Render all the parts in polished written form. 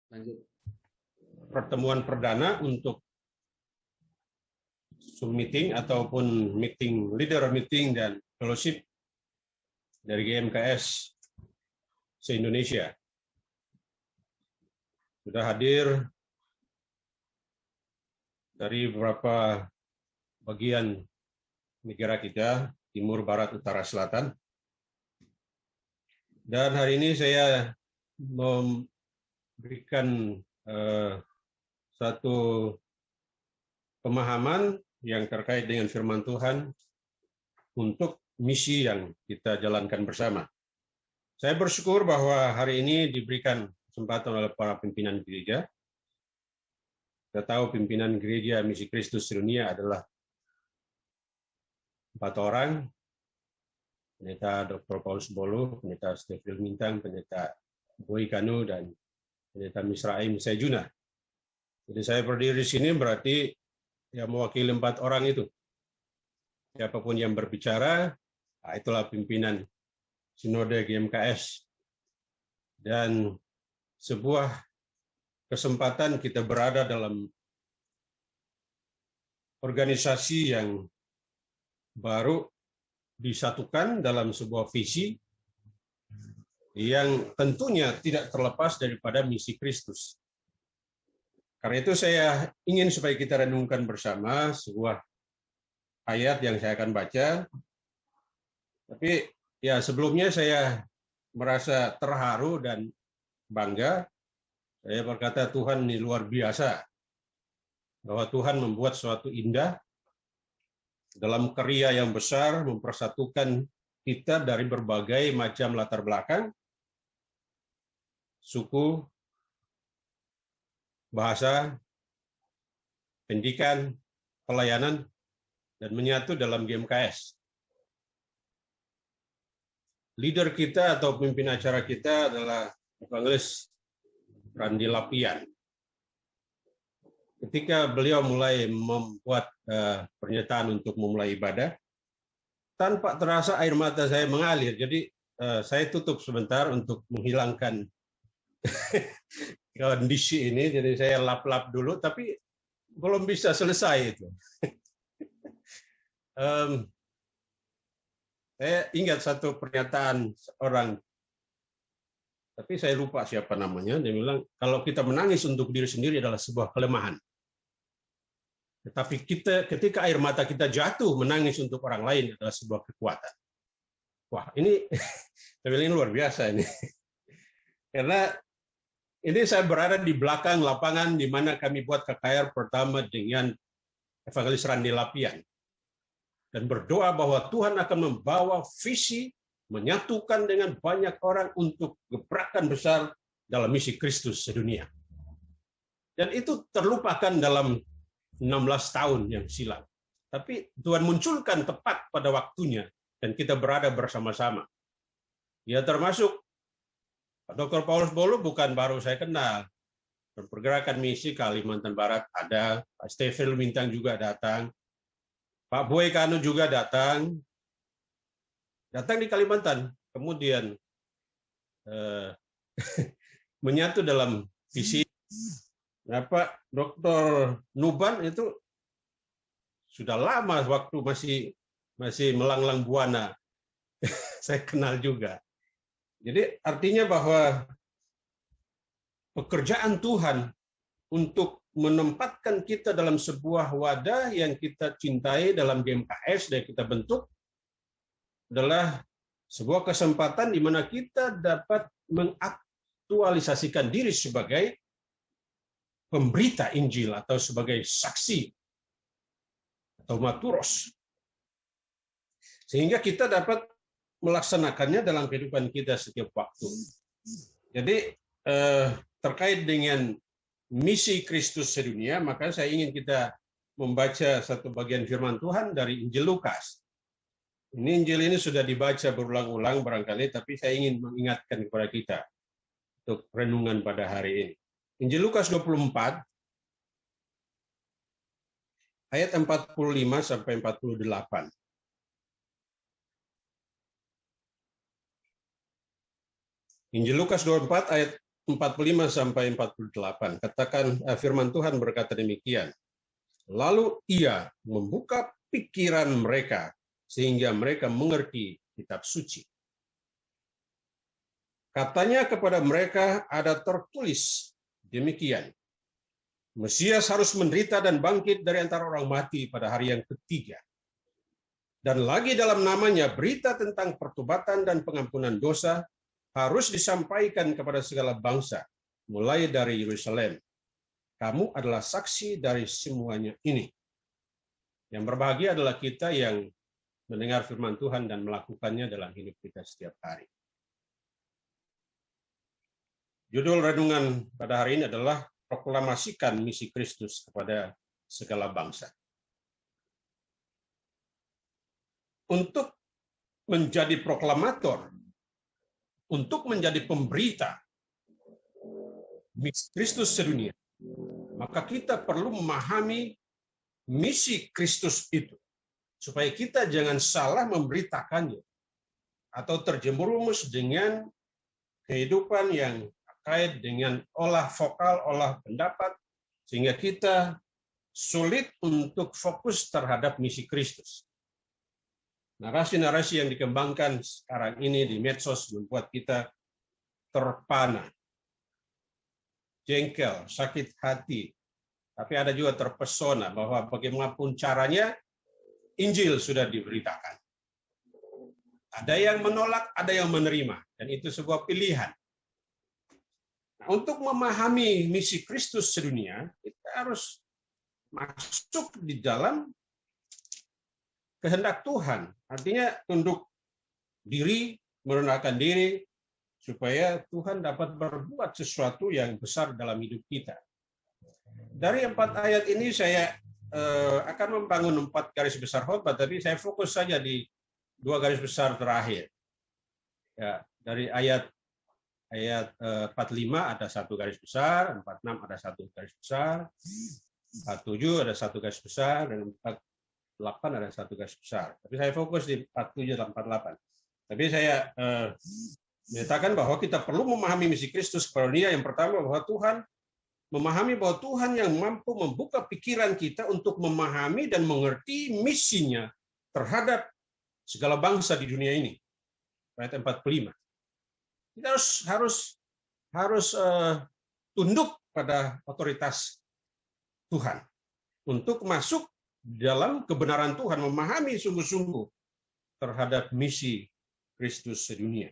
Lanjut. Pertemuan perdana untuk Zoom meeting ataupun meeting leader meeting dan fellowship dari GMKS se-Indonesia. Sudah hadir dari beberapa bagian negara kita, timur, barat, utara, selatan. Dan hari ini saya memberikan satu pemahaman yang terkait dengan firman Tuhan untuk misi yang kita jalankan bersama. Saya bersyukur bahwa hari ini diberikan kesempatan oleh para pimpinan gereja. Kita tahu pimpinan gereja Misi Kristus Dunia adalah 4 orang, Pendeta Dr. Paulus Bolo, Pendeta Stefil Mintang, Pendeta Boy Kanu, dan Pendeta Misraim Sejuna. Jadi saya berdiri di sini berarti yang mewakili 4 orang itu. Siapapun yang berbicara, itulah pimpinan Sinode GMKS. Dan sebuah kesempatan kita berada dalam organisasi yang baru disatukan dalam sebuah visi yang tentunya tidak terlepas daripada misi Kristus. Karena itu saya ingin supaya kita renungkan bersama sebuah ayat yang saya akan baca. Tapi ya sebelumnya saya merasa terharu dan bangga. Saya berkata Tuhan ini luar biasa. Bahwa Tuhan membuat suatu indah dalam karya yang besar, mempersatukan kita dari berbagai macam latar belakang, suku, bahasa, pendidikan, pelayanan, dan menyatu dalam GMKS. Leader kita atau pemimpin acara kita adalah Evangelis Randi Lapian. Ketika beliau mulai membuat pernyataan untuk memulai ibadah, tanpa terasa air mata saya mengalir. Jadi saya tutup sebentar untuk menghilangkan kondisi ini. Jadi saya lap-lap dulu, tapi belum bisa selesai itu. Saya ingat satu pernyataan seorang, tapi saya lupa siapa namanya. Dia bilang, kalau kita menangis untuk diri sendiri adalah sebuah kelemahan. Tetapi ketika air mata kita jatuh, menangis untuk orang lain adalah sebuah kekuatan. Wah, ini saya bilang ini luar biasa ini. Karena ini saya berada di belakang lapangan di mana kami buat KKR pertama dengan Evangelis Randi Lapian. Dan berdoa bahwa Tuhan akan membawa visi menyatukan dengan banyak orang untuk gebrakan besar dalam misi Kristus sedunia. Dan itu terlupakan dalam 16 tahun yang silam. Tapi Tuhan munculkan tepat pada waktunya dan kita berada bersama-sama. Ya termasuk Dr. Paulus Bolo bukan baru saya kenal. Pergerakan misi Kalimantan Barat ada, Pak Stefil Mintang juga datang, Pak Boy Kanu juga datang di Kalimantan, kemudian menyatu dalam visi. Pak Dr. Nuban itu sudah lama waktu masih melanglang buana, saya kenal juga. Jadi artinya bahwa pekerjaan Tuhan untuk menempatkan kita dalam sebuah wadah yang kita cintai dalam GMKS dan kita bentuk adalah sebuah kesempatan di mana kita dapat mengaktualisasikan diri sebagai pemberita Injil atau sebagai saksi atau maturos. Sehingga kita dapat melaksanakannya dalam kehidupan kita setiap waktu. Jadi terkait dengan misi Kristus sedunia, maka saya ingin kita membaca satu bagian firman Tuhan dari Injil Lukas. Injil ini sudah dibaca berulang-ulang barangkali, tapi saya ingin mengingatkan kepada kita untuk renungan pada hari ini. Injil Lukas 24, ayat 45 sampai 48. Injil Lukas 24 ayat 45 sampai 48 katakan firman Tuhan berkata demikian. Lalu ia membuka pikiran mereka sehingga mereka mengerti kitab suci. Katanya kepada mereka ada tertulis demikian. Mesias harus menderita dan bangkit dari antara orang mati pada hari yang ketiga. Dan lagi dalam namanya berita tentang pertobatan dan pengampunan dosa harus disampaikan kepada segala bangsa, mulai dari Yerusalem. Kamu adalah saksi dari semuanya ini. Yang berbahagia adalah kita yang mendengar firman Tuhan dan melakukannya dalam hidup kita setiap hari. Judul renungan pada hari ini adalah proklamasikan misi Kristus kepada segala bangsa. Untuk menjadi proklamator, untuk menjadi pemberita misi Kristus sedunia, maka kita perlu memahami misi Kristus itu, supaya kita jangan salah memberitakannya, atau terjerumus dengan kehidupan yang terkait dengan olah vokal, olah pendapat, sehingga kita sulit untuk fokus terhadap misi Kristus. Narasi-narasi yang dikembangkan sekarang ini di medsos membuat kita terpana, jengkel, sakit hati, tapi ada juga terpesona bahwa bagaimanapun caranya, Injil sudah diberitakan. Ada yang menolak, ada yang menerima, dan itu sebuah pilihan. Nah, untuk memahami misi Kristus sedunia, kita harus masuk di dalam kehendak Tuhan. Artinya tunduk diri, merendahkan diri, supaya Tuhan dapat berbuat sesuatu yang besar dalam hidup kita. Dari 4 ayat ini saya akan membangun 4 garis besar khotbah, tapi saya fokus saja di 2 garis besar terakhir. Ya, dari ayat 45 ada 1 garis besar, 46 ada 1 garis besar, 47 ada 1 garis besar, dan 48 ada 1 garis besar. Tapi saya fokus di 47 dan 48. Tapi saya menyatakan bahwa kita perlu memahami misi Kristus kepada dunia. Yang pertama, bahwa Tuhan memahami bahwa Tuhan yang mampu membuka pikiran kita untuk memahami dan mengerti misinya terhadap segala bangsa di dunia ini. Ayat 45. Kita harus tunduk pada otoritas Tuhan untuk masuk dalam kebenaran Tuhan, memahami sungguh-sungguh terhadap misi Kristus sedunia.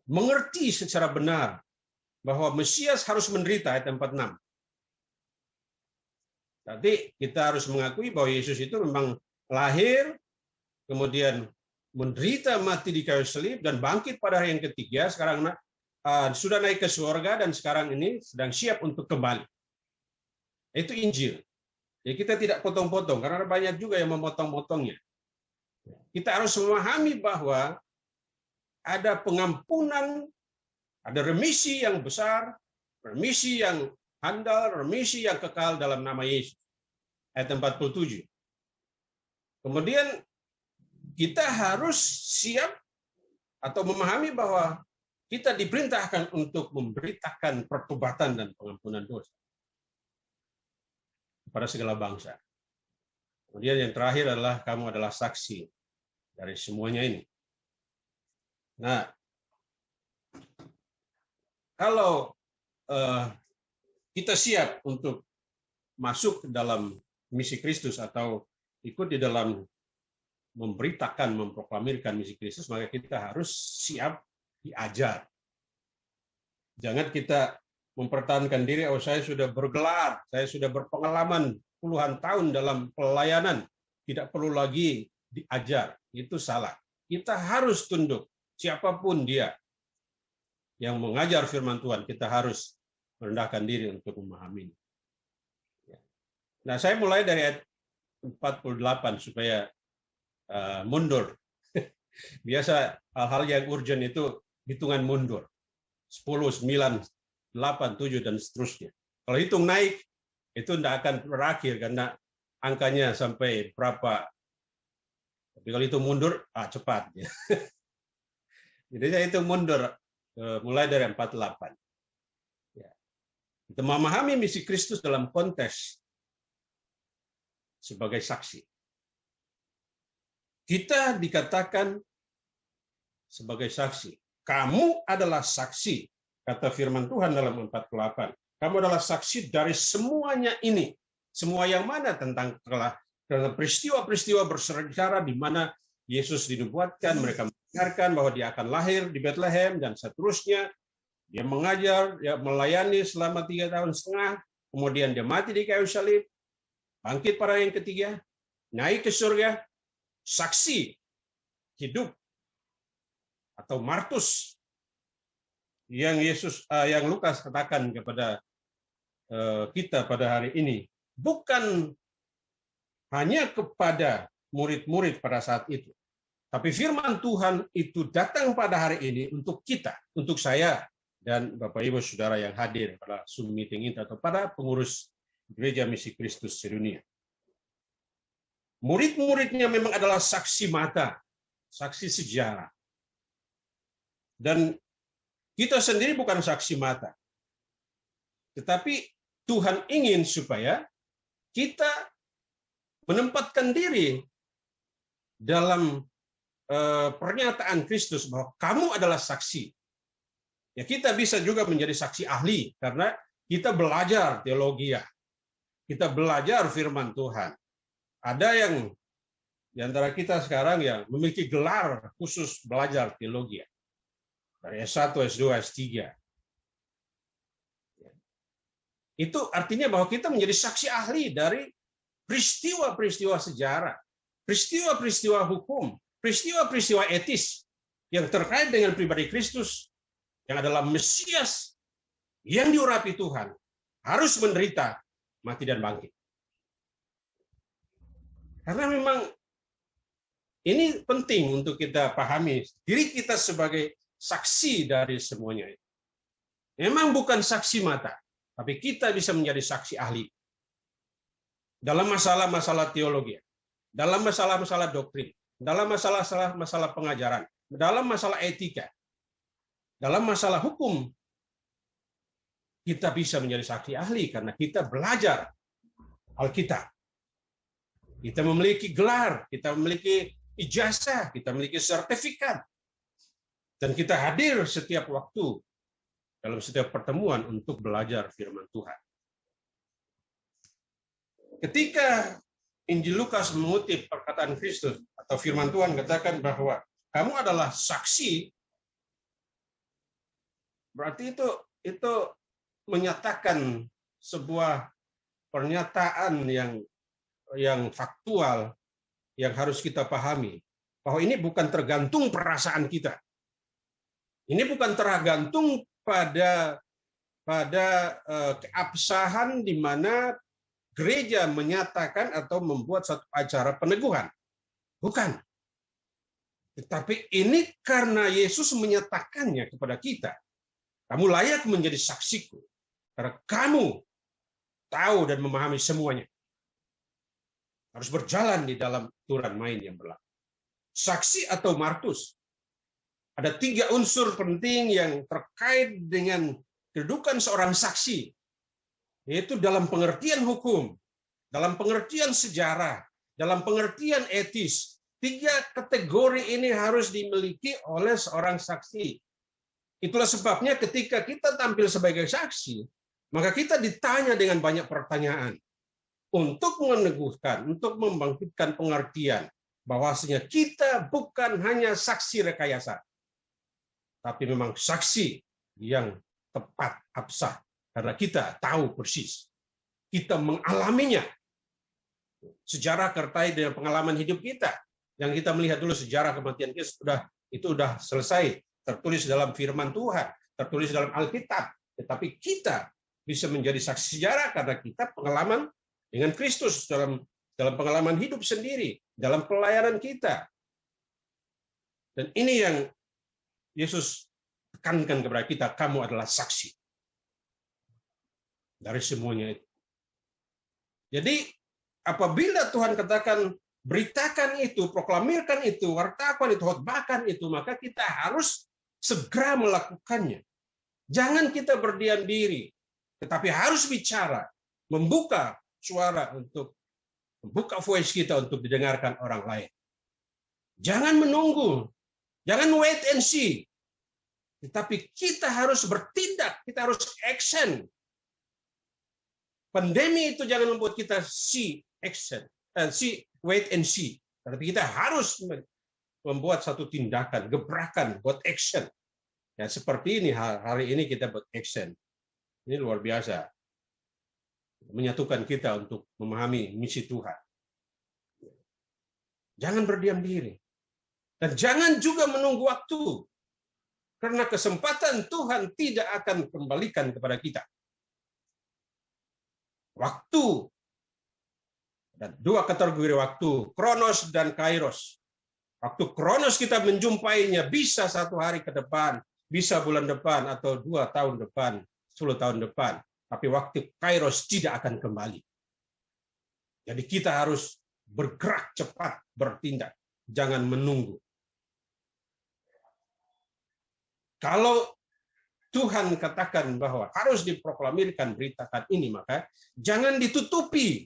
Mengerti secara benar bahwa Mesias harus menderita, ayat 46. Jadi kita harus mengakui bahwa Yesus itu memang lahir, kemudian menderita mati di kayu salib, dan bangkit pada hari yang ketiga, sekarang sudah naik ke surga, dan sekarang ini sedang siap untuk kembali. Itu Injil. Ya, kita tidak potong-potong, karena banyak juga yang memotong-potongnya. Kita harus memahami bahwa ada pengampunan, ada remisi yang besar, remisi yang handal, remisi yang kekal dalam nama Yesus. Ayat 47. Kemudian kita harus siap atau memahami bahwa kita diperintahkan untuk memberitakan pertobatan dan pengampunan dosa pada segala bangsa. Kemudian yang terakhir adalah kamu adalah saksi dari semuanya ini. Nah, kalau kita siap untuk masuk ke dalam misi Kristus atau ikut di dalam memberitakan, memproklamirkan misi Kristus, maka kita harus siap diajar. Jangan kita mempertahankan diri, oh saya sudah bergelar, saya sudah berpengalaman puluhan tahun dalam pelayanan, tidak perlu lagi diajar. Itu salah. Kita harus tunduk, siapapun dia yang mengajar firman Tuhan, kita harus merendahkan diri untuk memahaminya. Nah, saya mulai dari ayat 48 supaya mundur. Biasa hal-hal yang urgent itu hitungan mundur. 10, 9, 8, 7, dan seterusnya. Kalau hitung naik, itu tidak akan berakhir karena angkanya sampai berapa. Tapi kalau itu mundur, cepat. Jadi saya hitung mundur mulai dari 48. Kita memahami misi Kristus dalam konteks sebagai saksi. Kita dikatakan sebagai saksi. Kamu adalah saksi, kata firman Tuhan dalam 48. Kamu adalah saksi dari semuanya ini. Semua yang mana tentang peristiwa-peristiwa bersejarah di mana Yesus dinubuatkan, mereka mendengarkan bahwa dia akan lahir di Bethlehem dan seterusnya. Dia mengajar, dia melayani selama 3,5 tahun, kemudian dia mati di kayu salib, bangkit pada yang ketiga, naik ke surga, saksi hidup atau martus yang Lukas katakan kepada kita pada hari ini, bukan hanya kepada murid-murid pada saat itu, tapi firman Tuhan itu datang pada hari ini untuk kita, untuk saya dan Bapak Ibu Saudara yang hadir pada Zoom meeting ini atau pada pengurus Gereja Misi Kristus sedunia. Murid-muridnya memang adalah saksi mata, saksi sejarah. Dan kita sendiri bukan saksi mata. Tetapi Tuhan ingin supaya kita menempatkan diri dalam pernyataan Kristus bahwa kamu adalah saksi. Ya, kita bisa juga menjadi saksi ahli karena kita belajar teologi. Kita belajar firman Tuhan. Ada yang di antara kita sekarang yang memiliki gelar khusus belajar teologi. Dari S1, S2, S3. Itu artinya bahwa kita menjadi saksi ahli dari peristiwa-peristiwa sejarah, peristiwa-peristiwa hukum, peristiwa-peristiwa etis yang terkait dengan pribadi Kristus, yang adalah Mesias yang diurapi Tuhan, harus menderita, mati dan bangkit. Karena memang ini penting untuk kita pahami diri kita sebagai saksi dari semuanya. Memang bukan saksi mata, tapi kita bisa menjadi saksi ahli dalam masalah-masalah teologi, dalam masalah-masalah doktrin, dalam masalah-masalah pengajaran, dalam masalah etika, dalam masalah hukum. Kita bisa menjadi saksi ahli karena kita belajar Alkitab. Kita memiliki gelar, kita memiliki ijazah, kita memiliki sertifikat. Dan kita hadir setiap waktu dalam setiap pertemuan untuk belajar firman Tuhan. Ketika Injil Lukas mengutip perkataan Kristus atau firman Tuhan katakan bahwa kamu adalah saksi, berarti itu menyatakan sebuah pernyataan yang faktual yang harus kita pahami bahwa ini bukan tergantung perasaan kita. Ini bukan tergantung pada keabsahan di mana gereja menyatakan atau membuat satu acara peneguhan. Bukan. Tetapi ini karena Yesus menyatakannya kepada kita. Kamu layak menjadi saksiku. Karena kamu tahu dan memahami semuanya. Harus berjalan di dalam aturan main yang berlaku. Saksi atau martus. Ada 3 unsur penting yang terkait dengan kedudukan seorang saksi. Yaitu dalam pengertian hukum, dalam pengertian sejarah, dalam pengertian etis. 3 kategori ini harus dimiliki oleh seorang saksi. Itulah sebabnya ketika kita tampil sebagai saksi, maka kita ditanya dengan banyak pertanyaan untuk meneguhkan, untuk membangkitkan pengertian bahwasanya kita bukan hanya saksi rekayasa, tapi memang saksi yang tepat, absah, karena kita tahu persis, kita mengalaminya. Sejarah terkait dengan pengalaman hidup kita, yang kita melihat dulu sejarah kematian Kristus itu sudah selesai, tertulis dalam firman Tuhan, tertulis dalam Alkitab. Tetapi kita bisa menjadi saksi sejarah karena kita pengalaman dengan Kristus dalam pengalaman hidup sendiri, dalam pelayanan kita. Dan ini yang Yesus tekankan kepada kita, kamu adalah saksi dari semuanya itu. Jadi apabila Tuhan katakan beritakan itu, proklamirkan itu, wartakan itu, khotbahkan itu, maka kita harus segera melakukannya. Jangan kita berdiam diri. tetapi harus bicara, membuka suara untuk membuka voice kita untuk didengarkan orang lain. Jangan menunggu, jangan wait and see. Tetapi kita harus bertindak, kita harus action. Pandemi itu jangan membuat kita wait and see. Tapi kita harus membuat satu tindakan, gebrakan, buat action. Ya, seperti ini hari ini kita buat action. Ini luar biasa. Menyatukan kita untuk memahami misi Tuhan. Jangan berdiam diri. Dan jangan juga menunggu waktu. Karena kesempatan Tuhan tidak akan kembalikan kepada kita. Waktu. Dan dua kategori waktu, kronos dan kairos. Waktu kronos kita menjumpainya bisa 1 hari ke depan, bisa bulan depan, atau 2 tahun depan, 10 tahun depan. Tapi waktu kairos tidak akan kembali. Jadi kita harus bergerak cepat, bertindak. Jangan menunggu. Kalau Tuhan katakan bahwa harus diproklamirkan, beritakan ini, maka jangan ditutupi.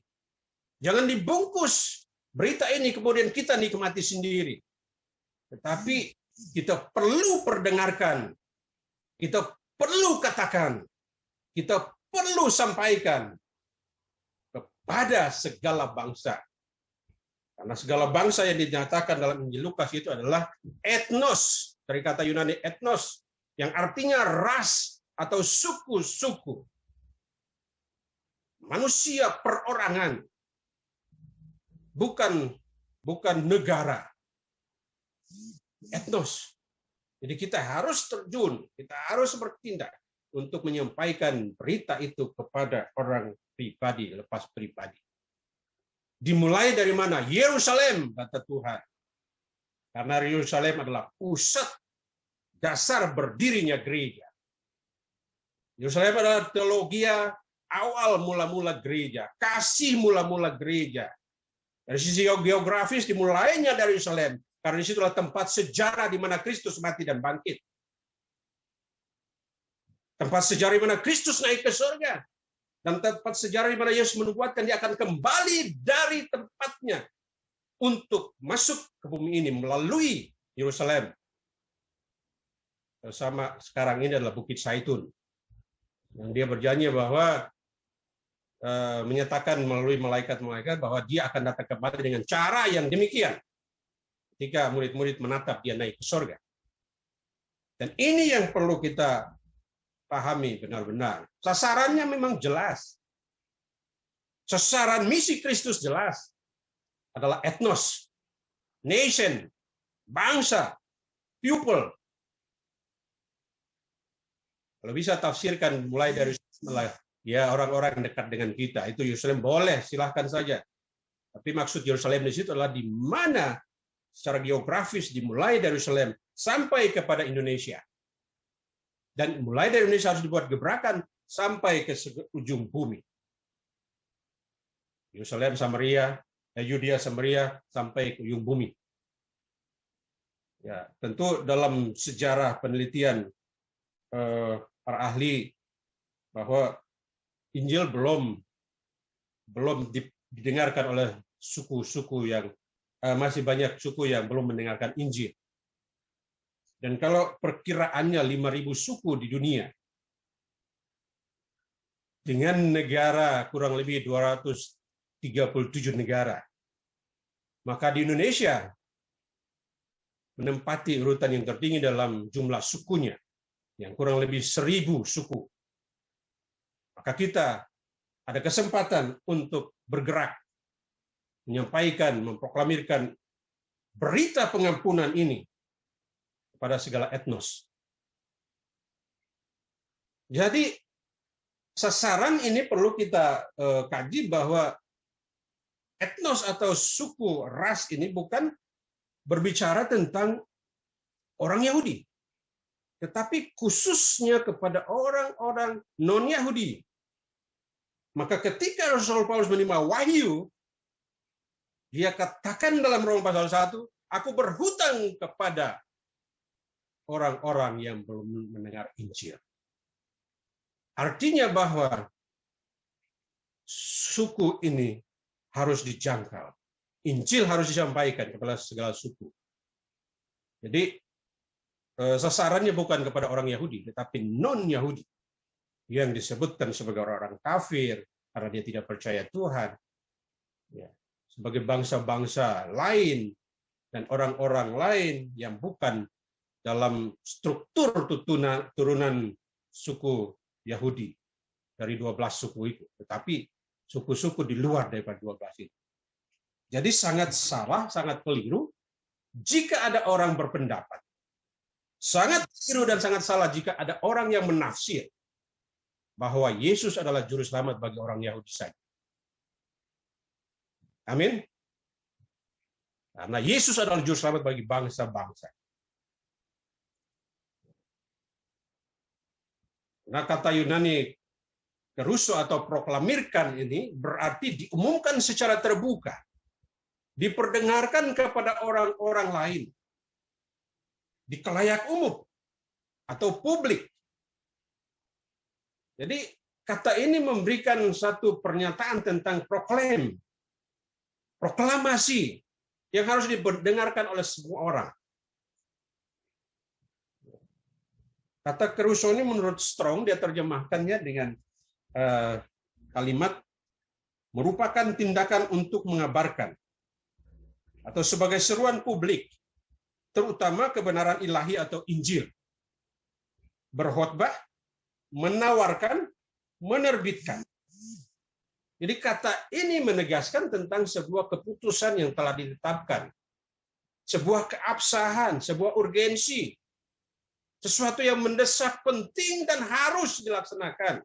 Jangan dibungkus berita ini kemudian kita nikmati sendiri. Tetapi kita perlu perdengarkan. Kita perlu katakan. Kita perlu sampaikan kepada segala bangsa. Karena segala bangsa yang dinyatakan dalam Injil Lukas itu adalah etnos. Dari kata Yunani etnos. Yang artinya ras atau suku-suku. Manusia perorangan. Bukan negara. Etnos. Jadi kita harus terjun, kita harus bertindak untuk menyampaikan berita itu kepada orang pribadi, lepas pribadi. Dimulai dari mana? Yerusalem, kata Tuhan. Karena Yerusalem adalah pusat dasar berdirinya gereja. Yerusalem adalah teologia awal mula-mula gereja, kasih mula-mula gereja. Dari sisi geografis dimulainya dari Yerusalem, karena disitulah tempat sejarah di mana Kristus mati dan bangkit. Tempat sejarah di mana Kristus naik ke surga. Dan tempat sejarah di mana Yesus menubuatkan dia akan kembali dari tempatnya untuk masuk ke bumi ini melalui Yerusalem. Sama sekarang ini adalah Bukit Zaitun. Yang dia berjanji bahwa menyatakan melalui malaikat-malaikat bahwa dia akan datang kembali dengan cara yang demikian. Ketika murid-murid menatap dia naik ke surga. Dan ini yang perlu kita pahami benar-benar. Sasarannya memang jelas. Sasaran misi Kristus jelas. Adalah etnos, nation, bangsa, people. Kalau bisa tafsirkan mulai dari ya orang-orang dekat dengan kita, itu Yerusalem boleh, silahkan saja. Tapi maksud Yerusalem di situ adalah di mana secara geografis dimulai dari Yerusalem sampai kepada Indonesia. Dan mulai dari Indonesia harus dibuat gebrakan sampai ke ujung bumi. Yerusalem, Samaria, Yudea, Samaria, sampai ke ujung bumi. Ya, tentu dalam sejarah penelitian para ahli bahwa Injil belum didengarkan oleh suku-suku yang masih banyak suku yang belum mendengarkan Injil. Dan kalau perkiraannya 5.000 suku di dunia dengan negara kurang lebih 237 negara, maka di Indonesia menempati urutan yang tertinggi dalam jumlah sukunya, yang kurang lebih 1.000 suku. Maka kita ada kesempatan untuk bergerak, menyampaikan, memproklamirkan berita pengampunan ini kepada segala etnos. Jadi sasaran ini perlu kita kaji bahwa etnos atau suku, ras ini bukan berbicara tentang orang Yahudi, tetapi khususnya kepada orang-orang non-Yahudi. Maka ketika Rasul Paulus menerima wahyu, dia katakan dalam Roma pasal 1, aku berhutang kepada orang-orang yang belum mendengar Injil. Artinya bahwa suku ini harus dijangkau. Injil harus disampaikan kepada segala suku. Jadi sasarannya bukan kepada orang Yahudi, tetapi non-Yahudi yang disebutkan sebagai orang-orang kafir karena dia tidak percaya Tuhan, ya, sebagai bangsa-bangsa lain dan orang-orang lain yang bukan dalam struktur turunan suku Yahudi dari 12 suku itu, tetapi suku-suku di luar daripada 12 itu. Jadi sangat salah, sangat keliru jika ada orang berpendapat. Sangat keliru dan sangat salah jika ada orang yang menafsir bahwa Yesus adalah juru selamat bagi orang Yahudi saja. Amin. Karena Yesus adalah juru selamat bagi bangsa-bangsa. Nah, kata Yunani keruso atau proklamirkan ini berarti diumumkan secara terbuka, diperdengarkan kepada orang-orang lain, di khalayak umum atau publik. Jadi kata ini memberikan satu pernyataan tentang proklamasi yang harus didengarkan oleh semua orang. Kata keruso ini menurut Strong dia terjemahkannya dengan kalimat merupakan tindakan untuk mengabarkan atau sebagai seruan publik, terutama kebenaran ilahi atau Injil. Berkhotbah, menawarkan, menerbitkan. Jadi kata ini menegaskan tentang sebuah keputusan yang telah ditetapkan. Sebuah keabsahan, sebuah urgensi. Sesuatu yang mendesak, penting, dan harus dilaksanakan.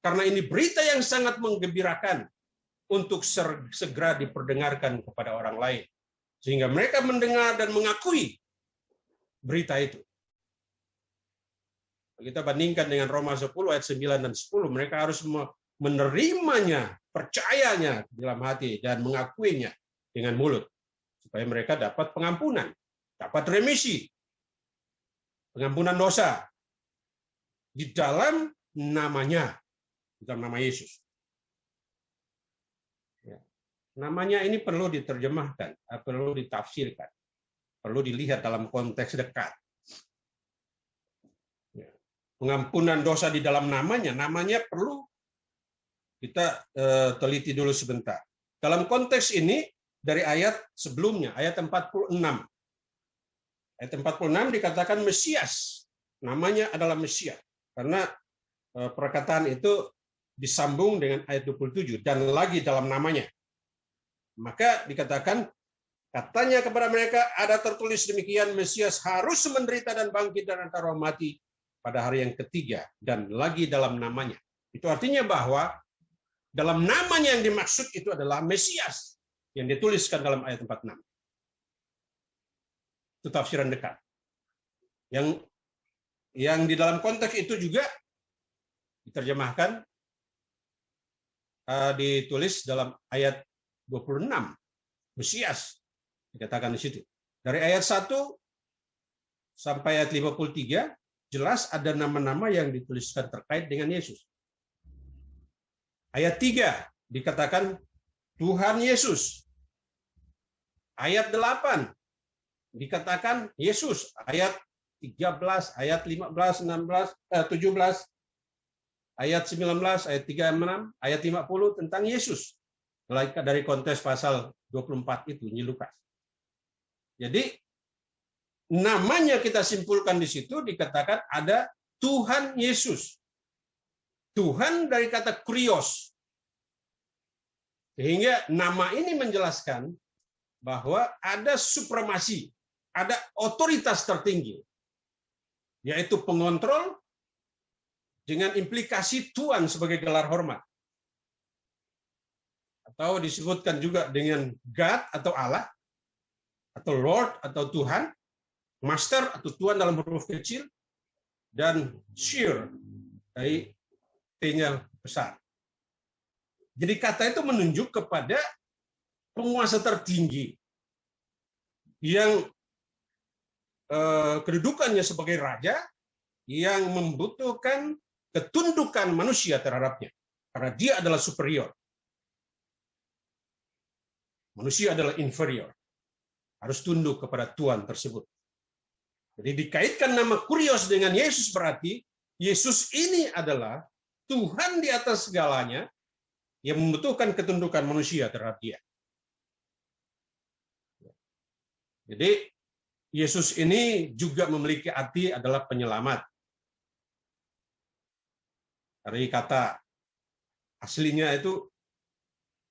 Karena ini berita yang sangat menggembirakan untuk segera diperdengarkan kepada orang lain. Sehingga mereka mendengar dan mengakui berita itu. Kita bandingkan dengan Roma 10 ayat 9 dan 10, mereka harus menerimanya, percayanya dalam hati, dan mengakuinya dengan mulut. Supaya mereka dapat pengampunan, dapat remisi, pengampunan dosa di dalam namanya, di dalam nama Yesus. Namanya ini perlu diterjemahkan, perlu ditafsirkan, perlu dilihat dalam konteks dekat. Pengampunan dosa di dalam namanya perlu kita teliti dulu sebentar. Dalam konteks ini, dari ayat sebelumnya, ayat 46. Ayat 46 dikatakan Mesias. Namanya adalah Mesias. Karena perkataan itu disambung dengan ayat 27, dan lagi dalam namanya. Maka dikatakan, katanya kepada mereka, ada tertulis demikian, Mesias harus menderita dan bangkit dari antara orang mati pada hari yang ketiga, dan lagi dalam namanya. Itu artinya bahwa dalam namanya yang dimaksud itu adalah Mesias, yang dituliskan dalam ayat 46. Itu tafsiran dekat. Yang di dalam konteks itu juga diterjemahkan, ditulis dalam ayat 26, Mesias dikatakan di situ. Dari ayat 1 sampai ayat 53 jelas ada nama-nama yang dituliskan terkait dengan Yesus. Ayat 3 dikatakan Tuhan Yesus. Ayat 8 dikatakan Yesus. Ayat 13, ayat 15, 16, 17, ayat 19, ayat 36, ayat 50 tentang Yesus. Dari konteks pasal 24 itu, Injil Lukas. Jadi, namanya kita simpulkan di situ dikatakan ada Tuhan Yesus. Tuhan dari kata kurios. Sehingga nama ini menjelaskan bahwa ada supremasi, ada otoritas tertinggi, yaitu pengontrol dengan implikasi Tuhan sebagai gelar hormat. Atau disebutkan juga dengan God atau Allah, atau Lord atau Tuhan, Master atau Tuhan dalam huruf kecil, dan Shir dari T-nya besar. Jadi kata itu menunjuk kepada penguasa tertinggi yang kedudukannya sebagai raja, yang membutuhkan ketundukan manusia terhadapnya. Karena dia adalah superior. Manusia adalah inferior. Harus tunduk kepada Tuhan tersebut. Jadi dikaitkan nama Kurios dengan Yesus berarti Yesus ini adalah Tuhan di atas segalanya yang membutuhkan ketundukan manusia terhadap dia. Jadi Yesus ini juga memiliki arti adalah penyelamat. Dari kata aslinya itu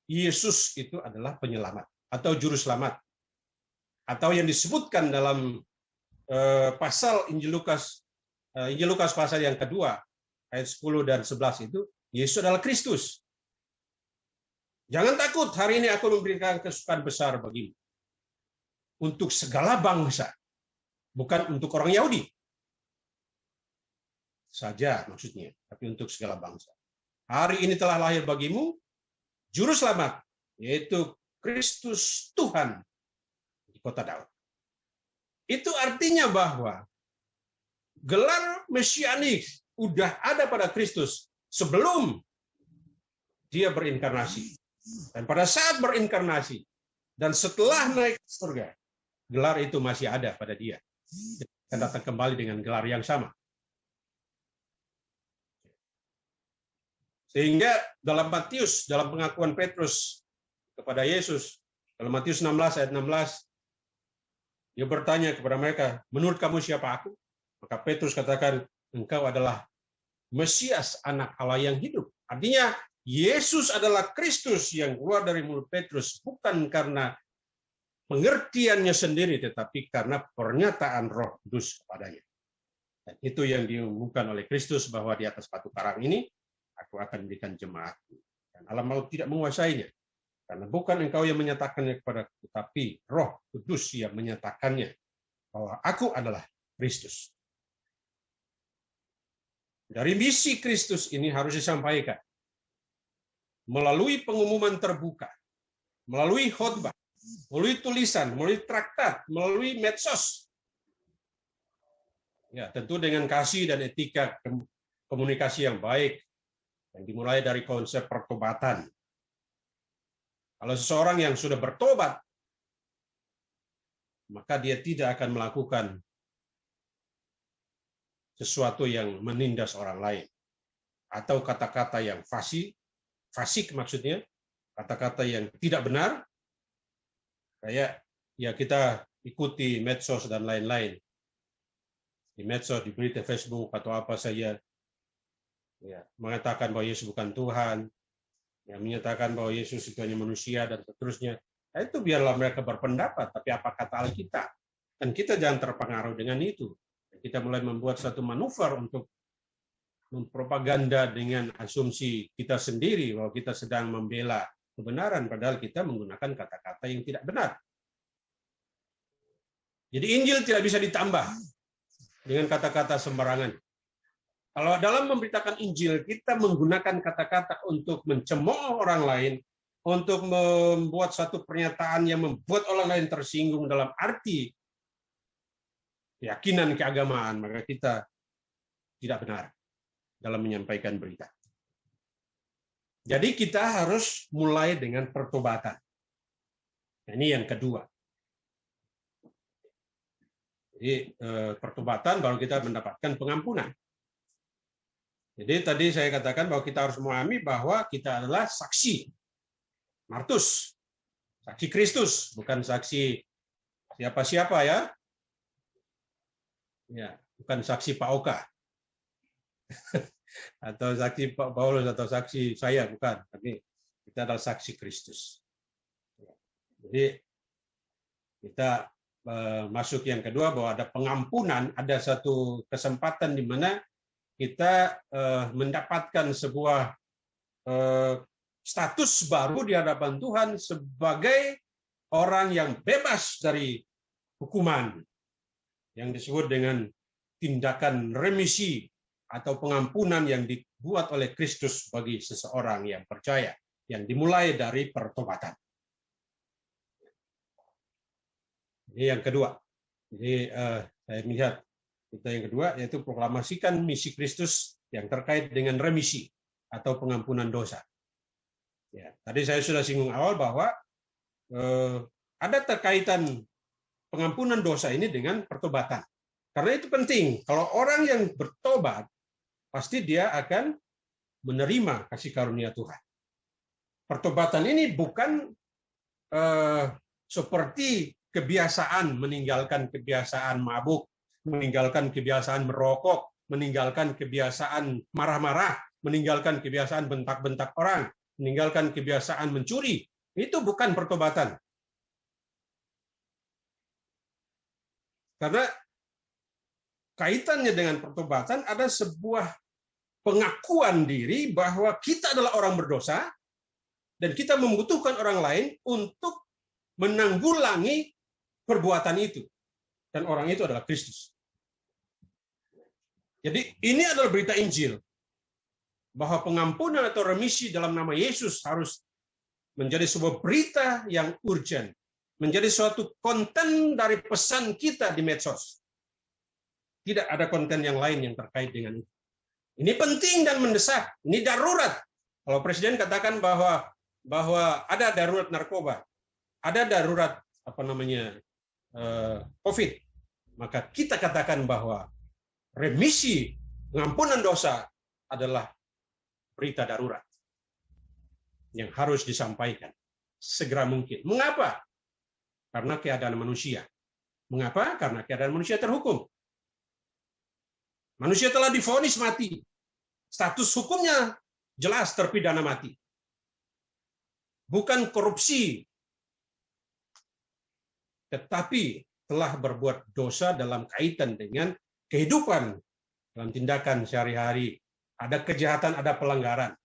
Yesus itu adalah penyelamat atau juru selamat. Atau yang disebutkan dalam pasal Injil Lukas pasal yang kedua ayat 10 dan 11 itu Yesus adalah Kristus. Jangan takut, hari ini aku memberikan kesukaan besar bagimu. Untuk segala bangsa, bukan untuk orang Yahudi saja maksudnya, tapi untuk segala bangsa. Hari ini telah lahir bagimu juru selamat, yaitu Kristus Tuhan di kota Daud. Itu artinya bahwa gelar mesianik udah ada pada Kristus sebelum dia berinkarnasi. Dan pada saat berinkarnasi dan setelah naik ke surga, gelar itu masih ada pada dia. Dan datang kembali dengan gelar yang sama. Sehingga dalam Matius, dalam pengakuan Petrus kepada Yesus, dalam Matius 16 ayat 16, dia bertanya kepada mereka, menurut kamu siapa aku? Maka Petrus katakan, engkau adalah Mesias, anak Allah yang hidup. Artinya, Yesus adalah Kristus yang keluar dari mulut Petrus, bukan karena pengertiannya sendiri, tetapi karena pernyataan Roh Kudus kepadanya. Dan itu yang diumumkan oleh Kristus, bahwa di atas batu karang ini, aku akan berikan jemaatku. Dan alam maut tidak menguasainya. Karena bukan engkau yang menyatakannya kepadaku, tapi Roh Kudus yang menyatakannya bahwa aku adalah Kristus. Dari misi Kristus ini harus disampaikan melalui pengumuman terbuka, melalui khotbah, melalui tulisan, melalui traktat, melalui medsos. Ya, tentu dengan kasih dan etika komunikasi yang baik yang dimulai dari konsep pertobatan. Kalau seseorang yang sudah bertobat, maka dia tidak akan melakukan sesuatu yang menindas orang lain. Atau kata-kata yang fasik maksudnya, kata-kata yang tidak benar, kayak ya kita ikuti medsos dan lain-lain. Di medsos, di berita Facebook, atau apa saja, ya, mengatakan bahwa Yesus bukan Tuhan, yang menyatakan bahwa Yesus itu hanya manusia, dan seterusnya. Nah, itu biarlah mereka berpendapat, tapi apa kata Alkitab? Dan kita jangan terpengaruh dengan itu. Kita mulai membuat satu manuver untuk mempropaganda dengan asumsi kita sendiri bahwa kita sedang membela kebenaran, padahal kita menggunakan kata-kata yang tidak benar. Jadi Injil tidak bisa ditambah dengan kata-kata sembarangan. Kalau dalam memberitakan Injil, kita menggunakan kata-kata untuk mencemooh orang lain, untuk membuat satu pernyataan yang membuat orang lain tersinggung dalam arti keyakinan keagamaan, maka kita tidak benar dalam menyampaikan berita. Jadi kita harus mulai dengan pertobatan. Ini yang kedua. Jadi pertobatan baru kita mendapatkan pengampunan. Jadi tadi saya katakan bahwa kita harus memahami bahwa kita adalah saksi Martus, saksi Kristus, bukan saksi siapa-siapa ya. Ya, bukan saksi Pak Oka. Atau saksi Pak Paulus atau saksi saya, bukan, tapi kita adalah saksi Kristus. Jadi kita masuk yang kedua bahwa ada pengampunan, ada satu kesempatan di mana kita mendapatkan sebuah status baru di hadapan Tuhan sebagai orang yang bebas dari hukuman yang disebut dengan tindakan remisi atau pengampunan yang dibuat oleh Kristus bagi seseorang yang percaya, yang dimulai dari pertobatan. Ini yang kedua. Jadi saya melihat kita yang kedua yaitu proklamasikan misi Kristus yang terkait dengan remisi atau pengampunan dosa. Ya, tadi saya sudah singgung awal bahwa ada terkaitan pengampunan dosa ini dengan pertobatan. Karena itu penting. Kalau orang yang bertobat, pasti dia akan menerima kasih karunia Tuhan. Pertobatan ini bukan seperti kebiasaan meninggalkan kebiasaan mabuk, meninggalkan kebiasaan merokok, meninggalkan kebiasaan marah-marah, meninggalkan kebiasaan bentak-bentak orang, meninggalkan kebiasaan mencuri. Itu bukan pertobatan. Karena kaitannya dengan pertobatan ada sebuah pengakuan diri bahwa kita adalah orang berdosa dan kita membutuhkan orang lain untuk menanggulangi perbuatan itu. Dan orang itu adalah Kristus. Jadi ini adalah berita Injil bahwa pengampunan atau remisi dalam nama Yesus harus menjadi sebuah berita yang urgent, menjadi suatu konten dari pesan kita di medsos. Tidak ada konten yang lain yang terkait dengan itu. Ini penting dan mendesak, ini darurat. Kalau Presiden katakan bahwa ada darurat narkoba, ada darurat COVID, maka kita katakan bahwa remisi, pengampunan dosa adalah berita darurat yang harus disampaikan segera mungkin. Mengapa? Karena keadaan manusia. Mengapa? Karena keadaan manusia terhukum. Manusia telah divonis mati. Status hukumnya jelas terpidana mati. Bukan korupsi, tetapi telah berbuat dosa dalam kaitan dengan kehidupan, dalam tindakan sehari-hari. Ada kejahatan, ada pelanggaran.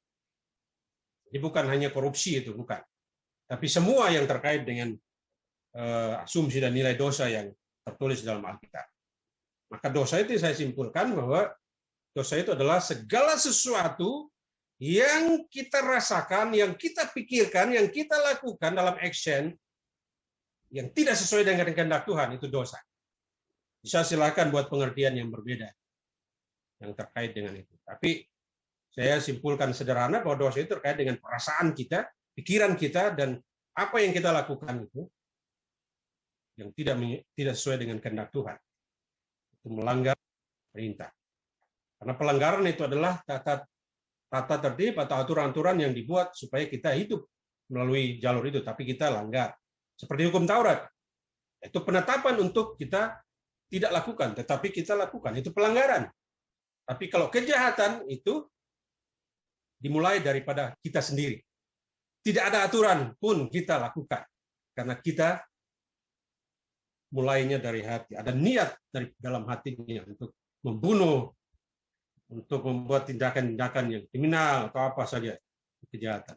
Jadi bukan hanya korupsi itu, bukan. Tapi semua yang terkait dengan asumsi dan nilai dosa yang tertulis dalam Alkitab. Maka dosa itu saya simpulkan bahwa dosa itu adalah segala sesuatu yang kita rasakan, yang kita pikirkan, yang kita lakukan dalam action yang tidak sesuai dengan kehendak Tuhan, itu dosa. Bisa silakan buat pengertian yang berbeda yang terkait dengan itu. Tapi saya simpulkan sederhana bahwa dosa itu terkait dengan perasaan kita, pikiran kita, dan apa yang kita lakukan itu yang tidak sesuai dengan kehendak Tuhan. Itu melanggar perintah. Karena pelanggaran itu adalah tata tertib atau aturan-aturan yang dibuat supaya kita hidup melalui jalur itu, tapi kita langgar. Seperti hukum Taurat. Itu penetapan untuk kita tidak lakukan, tetapi kita lakukan. Itu pelanggaran. Tapi kalau kejahatan itu dimulai daripada kita sendiri. Tidak ada aturan pun kita lakukan. Karena kita mulainya dari hati. Ada niat dari dalam hatinya untuk membunuh, untuk membuat tindakan-tindakan yang kriminal atau apa saja kejahatan.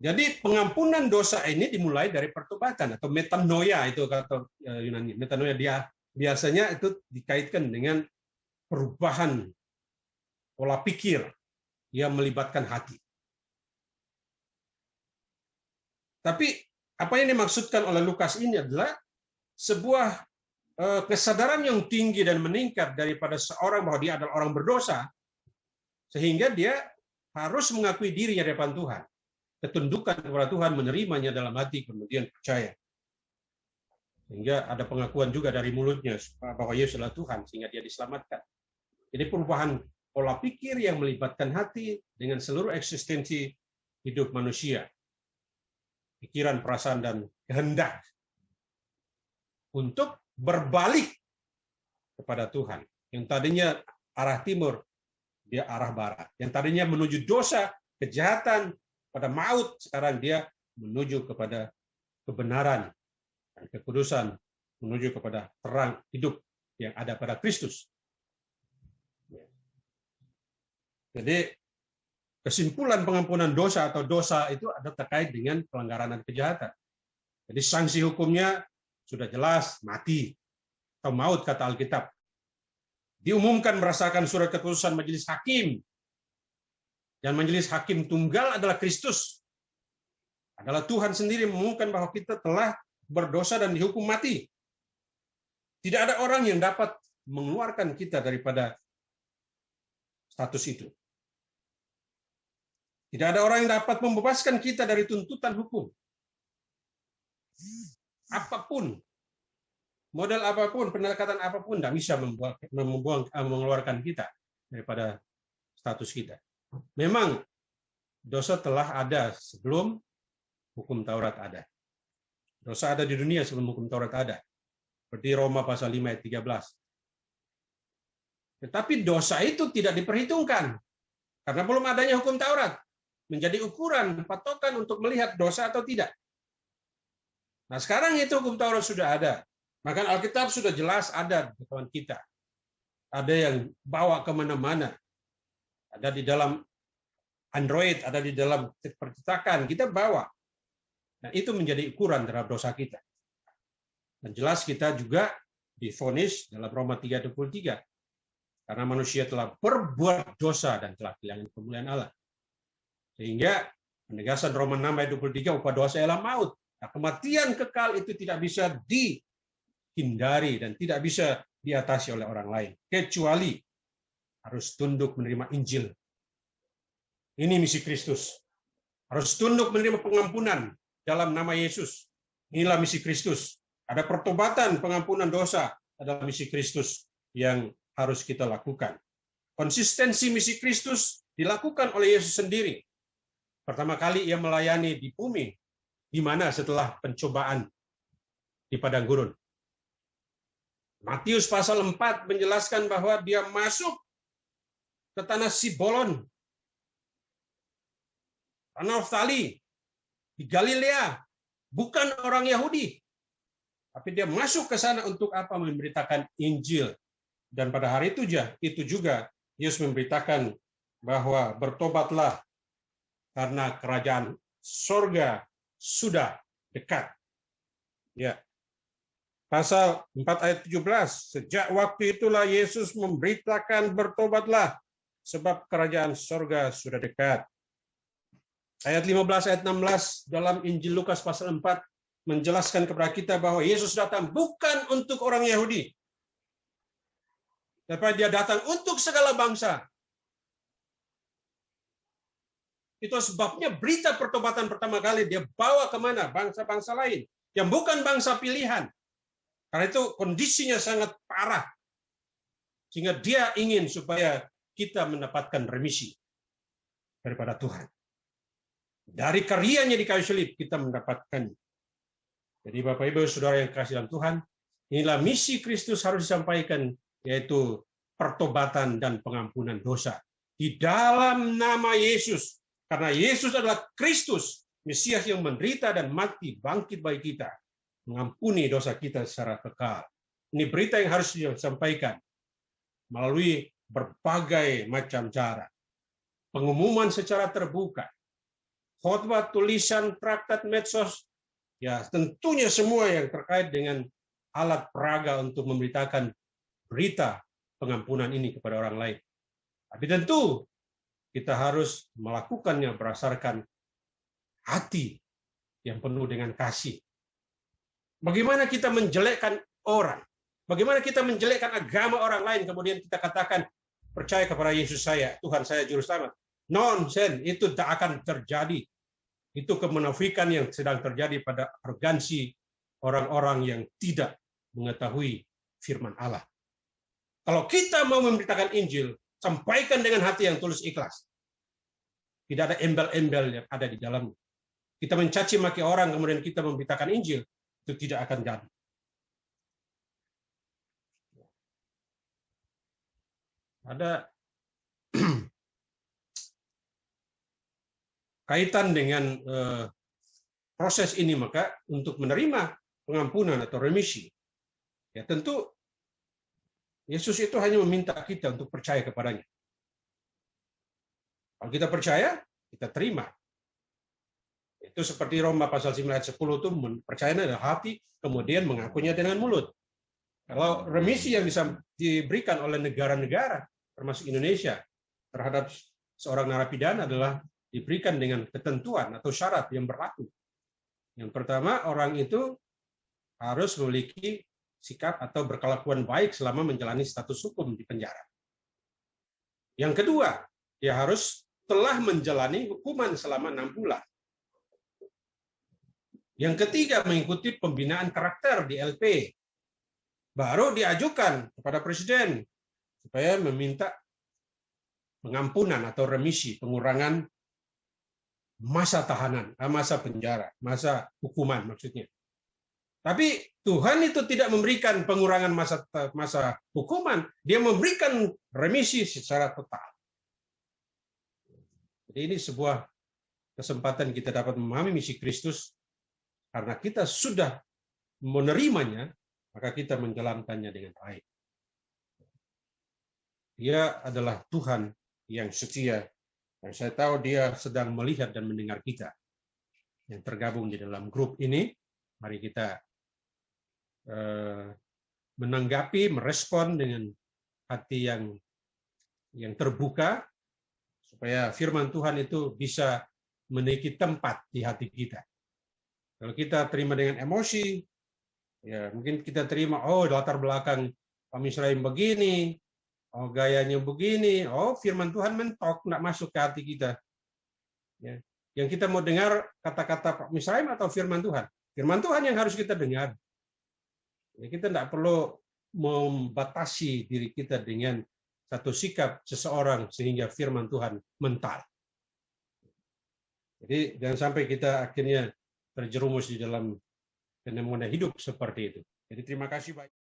Jadi pengampunan dosa ini dimulai dari pertobatan atau metanoia, itu kata Yunani. Metanoia dia biasanya itu dikaitkan dengan perubahan pola pikir yang melibatkan hati. Tapi apa yang dimaksudkan oleh Lukas ini adalah sebuah kesadaran yang tinggi dan meningkat daripada seorang bahwa dia adalah orang berdosa, sehingga dia harus mengakui dirinya di depan Tuhan. Ketundukan kepada Tuhan, menerimanya dalam hati, kemudian percaya. Sehingga ada pengakuan juga dari mulutnya bahwa Yesus adalah Tuhan, sehingga dia diselamatkan. Jadi perubahan pola pikir yang melibatkan hati dengan seluruh eksistensi hidup manusia. Pikiran, perasaan, dan kehendak. Untuk berbalik kepada Tuhan. Yang tadinya arah timur, dia arah barat. Yang tadinya menuju dosa, kejahatan, pada maut, sekarang dia menuju kepada kebenaran dan kekudusan, menuju kepada terang hidup yang ada pada Kristus. Jadi kesimpulan pengampunan dosa atau dosa itu ada terkait dengan pelanggaran dan kejahatan. Jadi sanksi hukumnya sudah jelas, mati atau maut kata Alkitab. Diumumkan berdasarkan surat keputusan majelis hakim. Dan majelis hakim tunggal adalah Kristus. Adalah Tuhan sendiri mengumumkan bahwa kita telah berdosa dan dihukum mati. Tidak ada orang yang dapat mengeluarkan kita daripada status itu. Tidak ada orang yang dapat membebaskan kita dari tuntutan hukum. Apapun, model apapun, pendekatan apapun tidak bisa mengeluarkan kita daripada status kita. Memang dosa telah ada sebelum hukum Taurat ada. Dosa ada di dunia sebelum hukum Taurat ada. Seperti Roma pasal 5 ayat 13. Tetapi dosa itu tidak diperhitungkan karena belum adanya hukum Taurat menjadi ukuran patokan untuk melihat dosa atau tidak. Nah, sekarang itu hukum Taurat sudah ada. Maka Alkitab sudah jelas ada di depan kita. Ada yang bawa kemana-mana. Ada di dalam Android, ada di dalam percetakan, kita bawa. Nah, itu menjadi ukuran terhadap dosa kita. Dan jelas kita juga divonis dalam Roma 3:23. Karena manusia telah berbuat dosa dan telah kehilangan kemuliaan Allah. Sehingga penegasan Roma 6 ayat 23, upah dosa ialah maut. Nah, kematian kekal itu tidak bisa dihindari dan tidak bisa diatasi oleh orang lain. Kecuali harus tunduk menerima Injil. Ini misi Kristus. Harus tunduk menerima pengampunan dalam nama Yesus. Inilah misi Kristus. Ada pertobatan, pengampunan dosa adalah misi Kristus yang harus kita lakukan. Konsistensi misi Kristus dilakukan oleh Yesus sendiri. Pertama kali ia melayani di bumi, di mana setelah pencobaan di padang gurun. Matius pasal 4 menjelaskan bahwa dia masuk ke tanah Sibolon, tanah Naftali, di Galilea, bukan orang Yahudi. Tapi dia masuk ke sana untuk apa? Memberitakan Injil. Dan pada hari itu juga Yesus memberitakan bahwa bertobatlah karena kerajaan sorga sudah dekat. Ya. Pasal 4 ayat 17, sejak waktu itulah Yesus memberitakan bertobatlah sebab kerajaan sorga sudah dekat. Ayat 15 ayat 16 dalam Injil Lukas pasal 4 menjelaskan kepada kita bahwa Yesus datang bukan untuk orang Yahudi, tapi dia datang untuk segala bangsa. Itu sebabnya berita pertobatan pertama kali dia bawa kemana? Bangsa-bangsa lain yang bukan bangsa pilihan. Karena itu kondisinya sangat parah. Sehingga dia ingin supaya kita mendapatkan remisi daripada Tuhan. Dari karyanya di kayu salib kita mendapatkan. Jadi Bapak Ibu Saudara yang kasih dalam Tuhan, inilah misi Kristus harus disampaikan, yaitu pertobatan dan pengampunan dosa. Di dalam nama Yesus. Karena Yesus adalah Kristus, Mesias yang menderita dan mati, bangkit bagi kita. Mengampuni dosa kita secara kekal. Ini berita yang harus disampaikan melalui berbagai macam cara. Pengumuman secara terbuka, khotbah, tulisan, traktat, medsos, ya tentunya semua yang terkait dengan alat peraga untuk memberitakan berita pengampunan ini kepada orang lain. Tapi tentu kita harus melakukannya berdasarkan hati yang penuh dengan kasih. Bagaimana kita menjelekkan orang? Bagaimana kita menjelekkan agama orang lain, kemudian kita katakan, percaya kepada Yesus saya, Tuhan saya juru selamat. Nonsen, itu tak akan terjadi. Itu kemunafikan yang sedang terjadi pada arogansi orang-orang yang tidak mengetahui firman Allah. Kalau kita mau memberitakan Injil, sampaikan dengan hati yang tulus ikhlas. Tidak ada embel-embel yang ada di dalamnya. Kita mencaci maki orang, kemudian kita memberitakan Injil, itu tidak akan jadi. Ada kaitan dengan proses ini, maka untuk menerima pengampunan atau remisi, ya tentu Yesus itu hanya meminta kita untuk percaya kepadanya. Kalau kita percaya, kita terima. Itu seperti Roma pasal 9 ayat 10 itu percaya dengan hati, kemudian mengakunya dengan mulut. Kalau remisi yang bisa diberikan oleh negara-negara, termasuk Indonesia, terhadap seorang narapidana adalah diberikan dengan ketentuan atau syarat yang berlaku. Yang pertama, orang itu harus memiliki sikap atau berkelakuan baik selama menjalani status hukum di penjara. Yang kedua, dia harus telah menjalani hukuman selama 6 bulan. Yang ketiga, mengikuti pembinaan karakter di LP. Baru diajukan kepada Presiden supaya meminta pengampunan atau remisi, pengurangan masa tahanan, masa penjara, masa hukuman maksudnya. Tapi Tuhan itu tidak memberikan pengurangan masa hukuman, dia memberikan remisi secara total. Jadi ini sebuah kesempatan kita dapat memahami misi Kristus, karena kita sudah menerimanya, maka kita menjalankannya dengan baik. Dia adalah Tuhan yang setia, dan saya tahu dia sedang melihat dan mendengar kita yang tergabung di dalam grup ini. Mari kita menanggapi, merespon dengan hati yang terbuka, supaya firman Tuhan itu bisa memiliki tempat di hati kita. Kalau kita terima dengan emosi, ya mungkin kita terima, oh latar belakang Pak Misraim begini, oh gayanya begini, oh firman Tuhan mentok, nggak masuk ke hati kita. Ya. Yang kita mau dengar kata-kata Pak Misraim atau firman Tuhan? Firman Tuhan yang harus kita dengar. Ya, kita tidak perlu membatasi diri kita dengan satu sikap seseorang sehingga firman Tuhan mental. Jadi jangan sampai kita akhirnya terjerumus di dalam fenomena hidup seperti itu. Jadi terima kasih banyak.